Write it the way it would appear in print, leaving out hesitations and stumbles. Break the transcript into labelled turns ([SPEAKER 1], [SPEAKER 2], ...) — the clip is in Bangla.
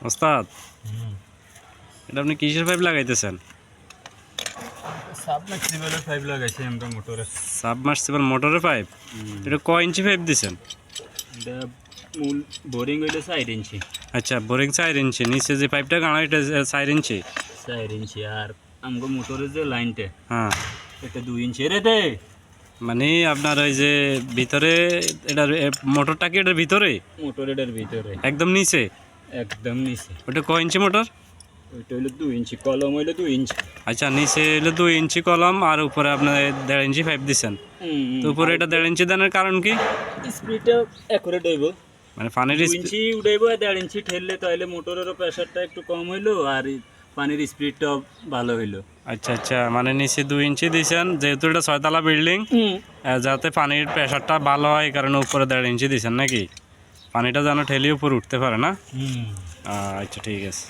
[SPEAKER 1] ওস্তাদ, এটা আপনি কিসের পাইপ লাগাইতেছেন?
[SPEAKER 2] সাবমার্সিবলের পাইপ লাগাইছি আমরা মোটরে।
[SPEAKER 1] সাবমার্সিবল মোটরের পাইপ? এটা কয় ইঞ্চি পাইপ দিছেন?
[SPEAKER 2] এটা মূল বোরিং হইলে 4 ইঞ্চি।
[SPEAKER 1] আচ্ছা, বোরিং 4 ইঞ্চি, নিচে যে পাইপটা গাড়া এটা 4 ইঞ্চি?
[SPEAKER 2] 4 ইঞ্চি। আর আমগো মোটরের যে লাইনটা
[SPEAKER 1] হ্যাঁ,
[SPEAKER 2] এটা 2 ইঞ্চি রে দে।
[SPEAKER 1] মানে আপনার ওই যে ভিতরে এটার মোটরটা কি এটার ভিতরে?
[SPEAKER 2] মোটরের ভিতরে
[SPEAKER 1] একদম নিচে?
[SPEAKER 2] একদম নিচে।
[SPEAKER 1] ওটা কয় ইঞ্চি মোটর?
[SPEAKER 2] ওইটা হইলো 2 ইঞ্চি, কলম হইলো 2 ইঞ্চি।
[SPEAKER 1] আচ্ছা, নিচে হলো 2 ইঞ্চি কলম আর উপরে আপনার 1.5 ইঞ্চি পাইপ দিছেন। তো উপরে এটা 1.5 ইঞ্চি দেওয়ার কারণ কি?
[SPEAKER 2] স্পিডটা অ্যাকুরেট হইব।
[SPEAKER 1] মানে পানির
[SPEAKER 2] 2 ইঞ্চি উঠাইব, 1.5 ইঞ্চি ঠেললে তাহলে মোটরেরও প্রেসারটা একটু কম হইলো আর পানির স্পিডটাও ভালো হইলো।
[SPEAKER 1] আচ্ছা আচ্ছা, মানে নিচে 2 ইঞ্চি দিয়েছেন, যেহেতু এটা 6 তলা বিল্ডিং, যাতে পানির প্রেশারটা ভালো হয় এই কারণে উপরে 1.5 ইঞ্চি দিয়েছেন নাকি? পানিটা যেন ঠেলে উপরে উঠতে পারে না? আচ্ছা, ঠিক আছে।